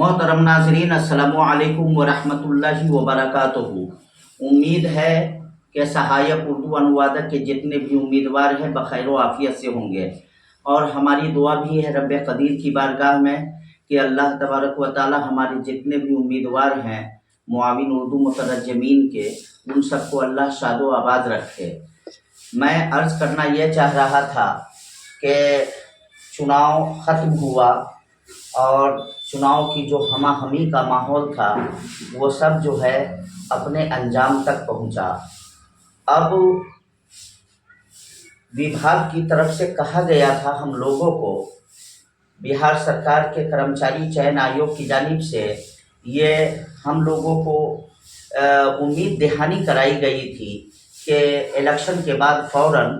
मोहतरम नाज़रीन, अस्सलामु अलैकुम वरहमतुल्लाहि वबरकातुहू। उम्मीद है कि सहायक उर्दू अनुवादक के जितने भी उम्मीदवार हैं बखैर व आफियत से होंगे, और हमारी दुआ भी है रब कदीर की बारगाह में कि अल्लाह तबारक व तआला हमारे जितने भी उम्मीदवार हैं मुआविन उर्दू मुतरजमीन के, उन सबको अल्लाह शादो आबाद रखे। मैं अर्ज़ करना यह चाह रहा था कि चुनाव ख़त्म हुआ और चुनाव की जो हमाहमी का माहौल था वो सब जो है अपने अंजाम तक पहुंचा। अब विभाग की तरफ से कहा गया था हम लोगों को, बिहार सरकार के कर्मचारी चयन आयोग की जानिब से ये हम लोगों को उम्मीद दहानी कराई गई थी कि इलेक्शन के बाद फ़ौरन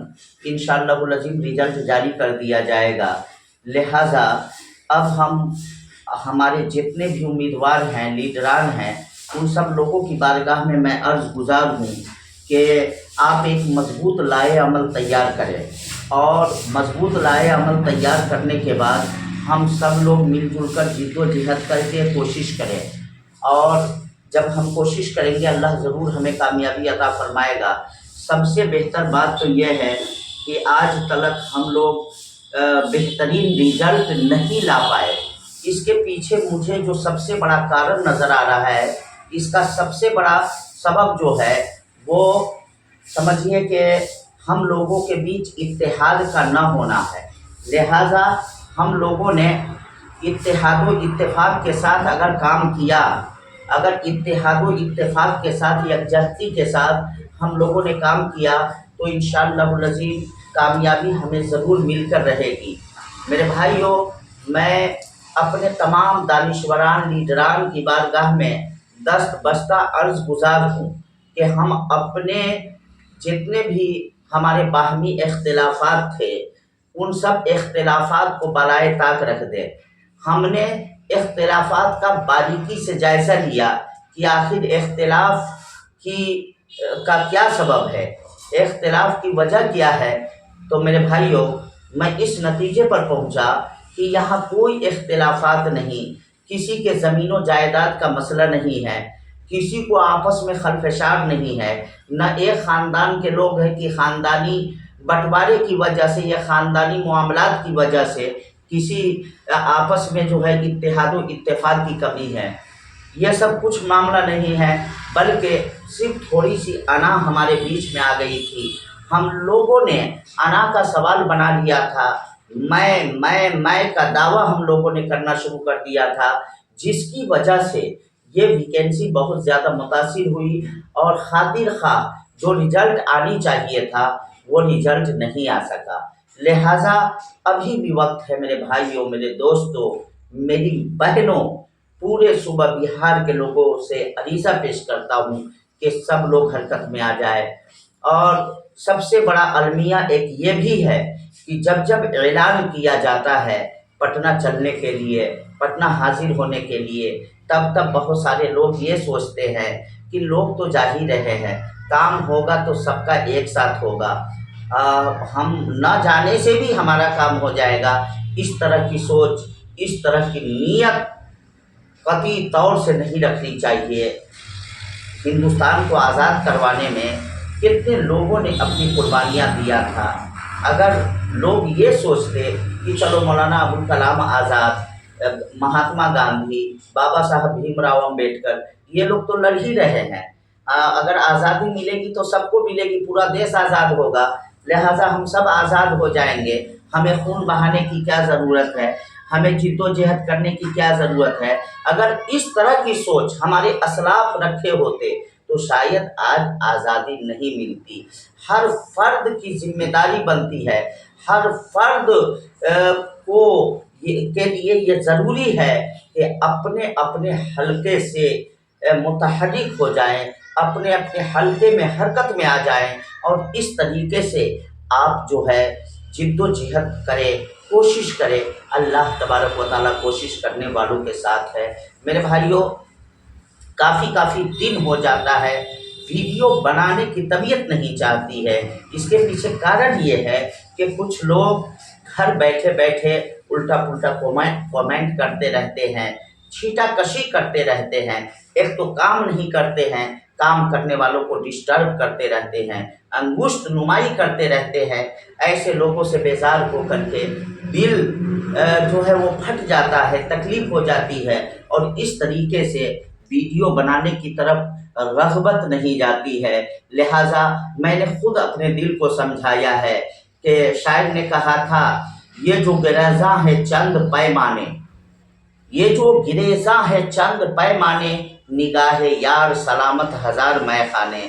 इंशाअल्लाहुल अज़ीम रिजल्ट जारी कर दिया जाएगा। लिहाजा अब हमारे जितने भी उम्मीदवार हैं, लीडरान हैं, उन सब लोगों की बारगाह में मैं अर्ज़ गुज़ार हूँ कि आप एक मज़बूत लाए अमल तैयार करें, और मज़बूत लाए अमल तैयार करने के बाद हम सब लोग मिलजुल कर जिद्दोजहद करके कोशिश करें, और जब हम कोशिश करेंगे अल्लाह ज़रूर हमें कामयाबी अता फरमाएगा। सबसे बेहतर बात तो यह है कि आज तक हम लोग बेहतरीन रिज़ल्ट नहीं ला पाए। इसके पीछे मुझे जो सबसे बड़ा कारण नज़र आ रहा है, इसका सबसे बड़ा सबब जो है वो समझिए कि हम लोगों के बीच इत्तेहाद का न होना है। लिहाजा हम लोगों ने इत्तेहाद व इत्तेफाक के साथ अगर काम किया, अगर इत्तेहाद व इत्तेफाक के साथ, यकजहती के साथ हम लोगों ने काम किया तो इंशाअल्लाहुल अज़ीम कामयाबी हमें ज़रूर मिलकर रहेगी। मेरे भाइयों, मैं अपने तमाम दानिशवरान लीडरान की बारगाह में दस्त बस्ता अर्ज़ गुज़ार हूँ कि हम अपने जितने भी हमारे बाहमी इख्तिलाफ़ात थे उन सब इख्तिलाफ़ात को बलाए ताक रख दें। हमने इख्तिलाफ़ात का बारीकी से जायज़ा लिया कि आखिर इख्तिलाफ़ का क्या सबब है, इख्तिलाफ़ की वजह क्या है। तो मेरे भाइयों, मैं इस नतीजे पर पहुंचा कि यहाँ कोई इख्तिलाफ़ात नहीं, किसी के ज़मीन व जायदाद का मसला नहीं है, किसी को आपस में खलफशार नहीं है, न एक ख़ानदान के लोग हैं कि ख़ानदानी बंटवारे की वजह से या ख़ानदानी मामलात की वजह से किसी आपस में जो है इत्तेहाद व इत्तेफाक की कमी है। यह सब कुछ मामला नहीं है, बल्कि सिर्फ थोड़ी सी अना हमारे बीच में आ गई थी। हम लोगों ने अना का सवाल बना लिया था, मैं का दावा हम लोगों ने करना शुरू कर दिया था, जिसकी वजह से ये वैकेंसी बहुत ज़्यादा मुतासिर हुई और खातिर खा जो रिजल्ट आनी चाहिए था वो रिजल्ट नहीं आ सका। लिहाजा अभी भी वक्त है मेरे भाइयों, मेरे दोस्तों, मेरी बहनों, पूरे सूबा बिहार के लोगों से अरीज़ा पेश करता हूँ कि सब लोग हरकत में आ जाए। और सबसे बड़ा अलमिया एक ये भी है कि जब ऐलान किया जाता है पटना चलने के लिए, पटना हाजिर होने के लिए, तब बहुत सारे लोग ये सोचते हैं कि लोग तो जा ही रहे हैं, काम होगा तो सबका एक साथ होगा, हम न जाने से भी हमारा काम हो जाएगा। इस तरह की सोच, इस तरह की नीयत कतई तौर से नहीं रखनी चाहिए। हिंदुस्तान को आज़ाद करवाने में कितने लोगों ने अपनी कुर्बानियाँ दिया था। अगर लोग ये सोचते कि चलो मौलाना अबुल कलाम आज़ाद, महात्मा गांधी, बाबा साहब भीमराव अम्बेडकर, ये लोग तो लड़ ही रहे हैं, अगर आज़ादी मिलेगी तो सबको मिलेगी, पूरा देश आज़ाद होगा, लिहाजा हम सब आज़ाद हो जाएंगे, हमें खून बहाने की क्या ज़रूरत है, हमें जिद्दोजहद करने की क्या ज़रूरत है। अगर इस तरह की सोच हमारे असलाफ रखे होते तो शायद आज आज़ादी नहीं मिलती। हर फर्द की जिम्मेदारी बनती है, हर फर्द के लिए ये ज़रूरी है कि अपने अपने हलके से मुतहर्रिक हो जाएं, अपने अपने हलके में हरकत में आ जाएं, और इस तरीके से आप जो है जिद्दोजहद करें, कोशिश करें। अल्लाह तबारक व तआला कोशिश करने वालों के साथ है। मेरे भाइयों, काफ़ी दिन हो जाता है, वीडियो बनाने की तबीयत नहीं चाहती है। इसके पीछे कारण ये है कि कुछ लोग घर बैठे बैठे उल्टा पुल्टा कमेंट करते रहते हैं छीटा कशी करते रहते हैं। एक तो काम नहीं करते हैं, काम करने वालों को डिस्टर्ब करते रहते हैं, अंगुष्ठ नुमाई करते रहते हैं। ऐसे लोगों से बेजार होकर के दिल जो है वो फट जाता है, तकलीफ हो जाती है, और इस तरीके से वीडियो बनाने की तरफ रग़बत नहीं जाती है। लिहाजा मैंने खुद अपने दिल को समझाया है कि शायर ने कहा था, ये जो गिरेज़ा है चंद पैमाने, ये जो गिरेज़ा है चंद पैमाने, निगाह यार सलामत हज़ार मैखाने।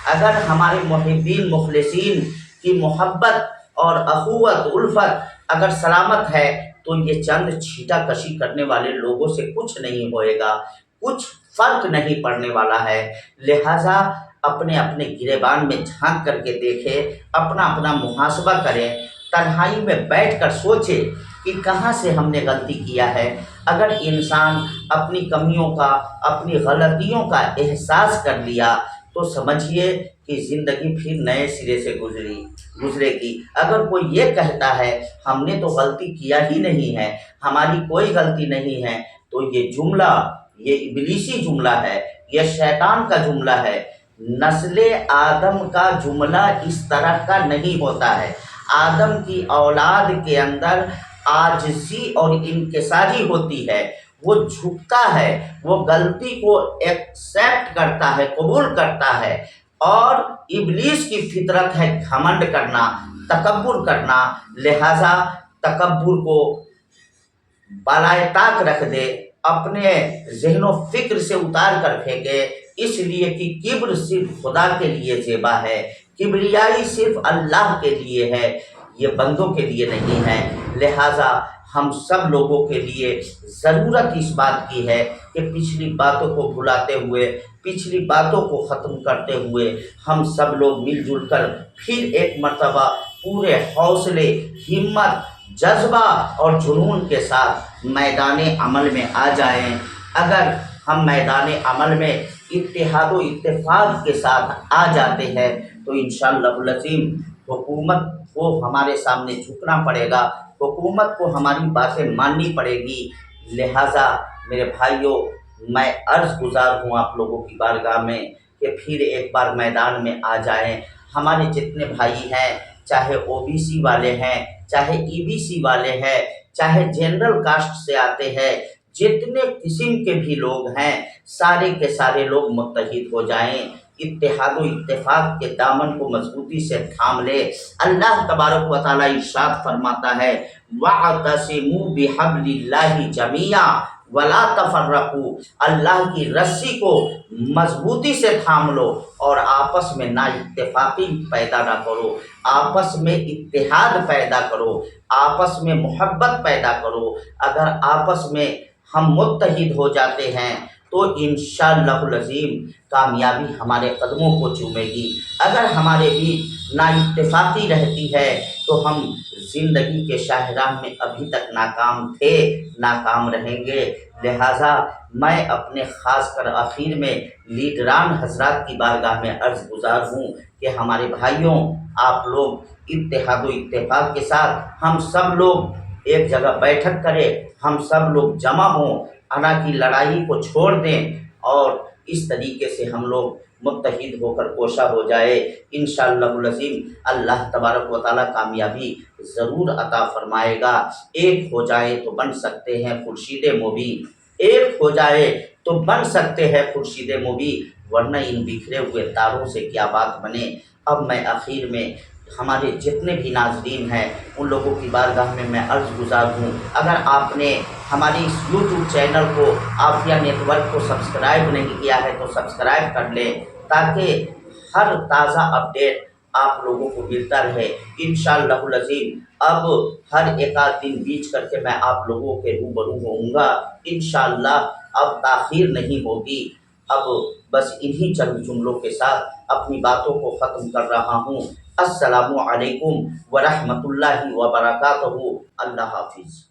अगर हमारे मुहिब्बीन मुखलिसीन की मोहब्बत और अखुवत उल्फत अगर सलामत है तो ये चंद छीटा कशी करने वाले लोगों से कुछ नहीं होएगा, कुछ फर्क नहीं पड़ने वाला है। लिहाजा अपने अपने गिरेबान में झांक करके देखें, अपना अपना मुहासबा करें, तन्हाई में बैठकर सोचें कि कहाँ से हमने गलती किया है। अगर इंसान अपनी कमियों का, अपनी गलतियों का एहसास कर लिया तो समझिए कि ज़िंदगी फिर नए सिरे से गुजरेगी। अगर कोई ये कहता है हमने तो गलती किया ही नहीं है, हमारी कोई गलती नहीं है, तो ये जुमला, ये इब्लीसी जुमला है, ये शैतान का जुमला है। नस्ले आदम का जुमला इस तरह का नहीं होता है। आदम की औलाद के अंदर आजिज़ी और इंकिसारी होती है, वो झुकता है, वो गलती को एक्सेप्ट करता है, कबूल करता है। और इब्लीस की फितरत है घमंड करना, तकब्बुर करना। लिहाजा तकब्बुर को बालाए ताक रख दे, अपने ज़हनो फ़िक्र से उतार कर फेंके, इसलिए कि किब्र सिर्फ खुदा के लिए ज़ेबा है, किब्रियाई सिर्फ अल्लाह के लिए है, ये बंदों के लिए नहीं है। लिहाजा हम सब लोगों के लिए ज़रूरत इस बात की है कि पिछली बातों को भुलाते हुए, पिछली बातों को ख़त्म करते हुए हम सब लोग मिलजुल कर फिर एक मर्तबा पूरे हौसले, हिम्मत, जज्बा और जुनून के साथ मैदान अमल में आ जाएं। अगर हम मैदान अमल में इत्तेहाद व इत्तेफाक के साथ आ जाते हैं तो इंशाअल्लाहुल अज़ीम हुकूमत को हमारे सामने झुकना पड़ेगा, हुकूमत को हमारी बातें माननी पड़ेगी। लिहाजा मेरे भाइयों, मैं अर्ज़ गुज़ार हूँ आप लोगों की बारगाह में कि फिर एक बार मैदान में आ जाएं। हमारे जितने भाई हैं, चाहे ओबीसी वाले हैं, चाहे ईबीसी वाले हैं, चाहे जनरल कास्ट से आते हैं, जितने किस्म के भी लोग हैं, सारे के सारे लोग मुत्तहिद हो जाएं, इत्तेहाद व इत्तेफाक के दामन को मजबूती से थाम ले। अल्लाह तबारक व तआला इरशाद फरमाता है, वअतसिमू बिहब्लिल्लाहि जमीआ वला तफर्रकू, अल्लाह की रस्सी को मजबूती से थाम लो और आपस में ना इत्तेफाकी पैदा ना करो, आपस में इत्तेहाद पैदा करो, आपस में मोहब्बत पैदा करो। अगर आपस में हम मुत्तहिद हो जाते हैं तो इंशाअल्लाहुल अज़ीम कामयाबी हमारे कदमों को चूमेगी। अगर हमारे बीच नाइत्तेफाकी रहती है तो हम ज़िंदगी के शाहराह में अभी तक नाकाम थे, नाकाम रहेंगे। लिहाजा मैं अपने ख़ास कर आखिर में लीडरान हजरात की बारगाह में अर्ज़ गुज़ार हूँ कि हमारे भाइयों, आप लोग इत्तेहाद व इत्तेफाक के साथ हम सब लोग एक जगह बैठक करें, हम सब लोग जमा हों, अना की लड़ाई को छोड़ दें और इस तरीके से हम लोग मुत्तहिद होकर कोशा हो जाए। इंशाअल्लाहुल अज़ीम अल्लाह तबारक व तआला कामयाबी ज़रूर अता फरमाएगा। एक हो जाए तो बन सकते हैं खुर्शीद मुबीन, एक हो जाए तो बन सकते हैं खुर्शीद मुबीन, वरना इन बिखरे हुए तारों से क्या बात बने। अब मैं आखिर में हमारे जितने भी नाज़रीन हैं उन लोगों की बारगाह में मैं अर्ज़ गुज़ार हूँ, अगर आपने हमारी इस यूट्यूब चैनल को, आफिया नेटवर्क को सब्सक्राइब नहीं किया है तो सब्सक्राइब कर लें, ताकि हर ताज़ा अपडेट आप लोगों को मिलता रहे। इंशाअल्लाहुल अज़ीम अब हर एक आध दिन बीच करके मैं आप लोगों के रूबरू होऊंगा इंशाअल्लाह। अब ताख़ीर नहीं होगी। अब बस इन्हीं चंद जुमलों के साथ अपनी बातों को ख़त्म कर रहा हूँ। अस्सलामु अलैकुम व रहमतुल्लाहि व बरकातहू। अल्लाह हाफ़िज़।